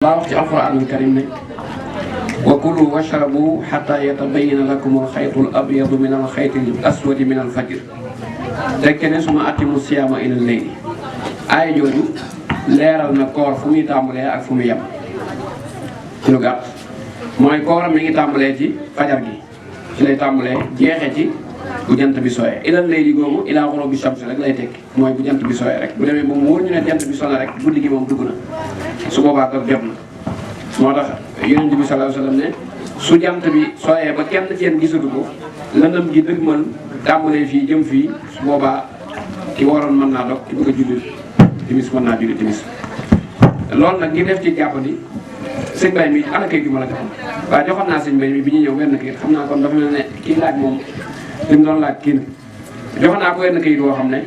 laa wax ci alquranul karim ne wa kulu washrabu xata yatabayana lakum alxaytu al abyadu min alxayti al aswadi min alfajr tekke ne suma atimu siyaama ila leyli aaya jooju leeral na koor fu muy tàmbalee ak fu muy yem ci lu gàtt mooy kooram mi ngi tàmbalee ci fajar gi ci lay tàmbalee jeexee ci bu jant bi sooyee ilal leyli googu ilaa xurubi shams rek lay tekki mooy bu jant bi sooyee rek bu demee ba mu wóor ñu ne jant bi sona rek guddi gi moom dugg na su boobaa dog jot na moo tax yonent bi sallallahu alayhi wasallam ne su jant bi sooyee ba kenn ci yéen gisatu ko lëndëm gi dëgmal tàmbalee fii jëm fii su boobaa ki waroon mën naa dog ki bëgg a julli timis mën naa julli timis loolu nag ngir def ci jàppandi sëñ Bay mi ana kayit gi ma la joxoon waaye joxoon naa sëñ Bay mi bi ñu ñëw wenn kayit xam naa kon dafa mel ne kii laaj moom li mu doon laaj kii na joxoon naa ko wenn kayit woo xam ne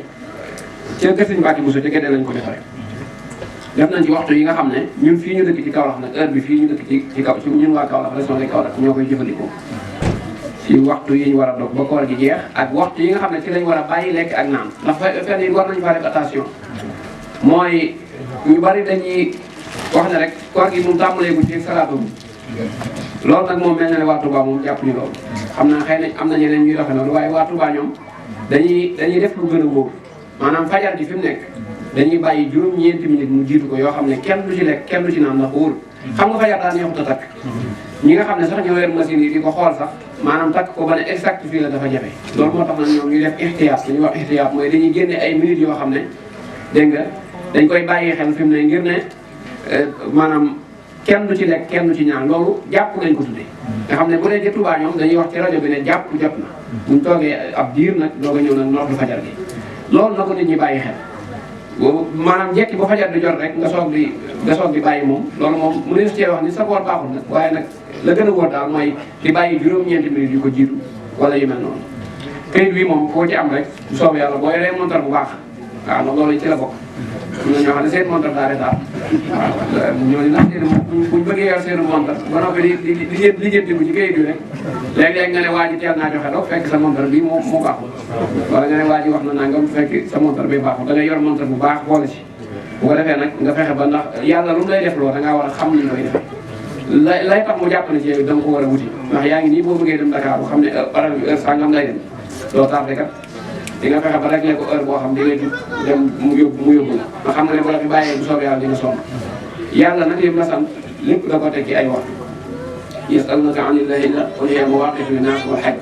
ca kër sëñ Mbàkke Buso ca Gédé lañ ko defaree def nañ ci waxtu yi nga xam ne ñun fii ñu dëkk ci Kaolack nag heure bi fii ñu dëkk ci kaw ci ñun waa Kaolack région de Kaolack ñoo koy jëfandikoo ci waxtu yi ñu war a dog ba koor gi jeex ak waxtu yi nga xam ne ci lañ war a bàyyi lekk ak naan ndax fenn yi war nañu faa def attention mooy ñu bari dañuy wax ne rek koor gi moom tàmbalee gu ci salaatu bi loolu nag moom mel na ne waa Touba moom jàpp ñu loolu xam naa xëy na am na ñeneen ñuy doxe noonu waaye waa Touba ñoom dañuy def lu gën a wóor maanaam fajar gi fi mu nekk dañuy bàyyi juróom-ñeenti minutes mu jiitu ko yoo xam ne kenn du ci lekk kenn du ci naan ndax wóorul xam nga fajar daa neexut a takk ñi nga xam ne sax ñoo yor machine yi di ko xool sax maanaam takk ko ba ne exact fii la dafa jafe loolu moo tax nag ñoom ñu def ihtiyaat li ñuy wax ihtiyaat mooy dañuy génne ay minutes yoo xam ne dégg nga dañ koy bàyyi xel fi mu ne ngir ne maanaam kenn du ci lekk kenn du ci ñaan loolu jàpp lañ ko tuddee nga xam ne bu dee ci Touba ñoom dañuy wax ci rajo bi ne jàpp jot na buñ toogee ab diir nag doog a ñëw nag noddu fajar gi loolu na ko nit ñi bàyyi xel boobu maanaam jekki ba fajar di jot rek nga soog di bàyyi moom loolu moom mu ne cee wax ni sa koor baaxul nag waaye nag la gën a wóor daal mooy di bàyyi juróom-ñeenti minutes yu ko jiitu wala yu mel noonu këyit wi moom koo ci am rek bu soobee yàlla boo yoree montar bu baax waaw nag loolu ci la bokk am na ñoo xam ne seen montar daa retard waaw ñooñu nag buñ bëggee yor seen montar ba noppi di lijjanti ko ci këyit wi rek léeg-léeg nga ne waa ji teel naa joxe doo fekk sa montar bi moo baaxul wala nga ne waa ji wax na nangam fekk sa montar bi baaxul da ngay yor montar bu baax boole ci bu ko defee nag nga fexe ba ndax yàlla lu mu lay def loo da ngaa war a xam ni ñu koy defee lay tax mu jàpp na ci yow da nga ko war a wuti ndax yaa ngi nii boo bëggee dem Dakar bu xam ne heure bi heure sangam lay dem doo tardé kat di nga fexe ba réglé ko heure boo xam di nga jug dem mu yóbbu la nga xam nga ne bu la fi bàyyee bu soobee yàlla di nga sonn yàlla nag yëpp la sant lépp da ko teg ci ay waxtu yasalunaka anil ahilla qul hiya mawaqitu linnaas wal hajj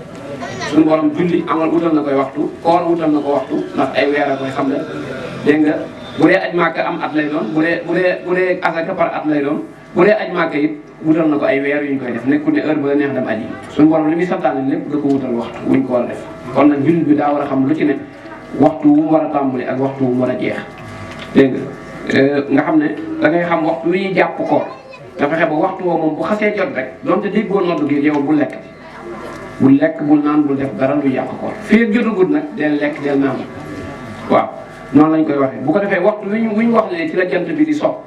suñu borom julli amal wutal na koy waxtu koor wutal na ko waxtu ndax ay weer a koy xam ne dégg nga bu dee aj màkka am at lay doon bu dee asaka par at lay doon bu dee aj màkka it wutal na ko ay weer yu ñu koy def nekkul ne heure ba la neex dem aji suñu borom li muy santaane lépp da ko wutal waxtu wuñ ko war a def kon nag jullit bi daa war a xam lu ci ne waxtu wu mu war a tàmbali ak waxtu wu mu war a jeex dégg nga xam ne da ngay xam waxtu wi ñuy jàpp koor nga fexe ba waxtu woo moom bu xasee jot rek donte déggoo noddu gi yow bul lekk bul naan bul def dara luy yàq koor fii ak jotagut nag del lekk del naan waaw noonu lañ koy waxee bu ko defee waxtu wi ñu wax ne ci la jant bi di sopp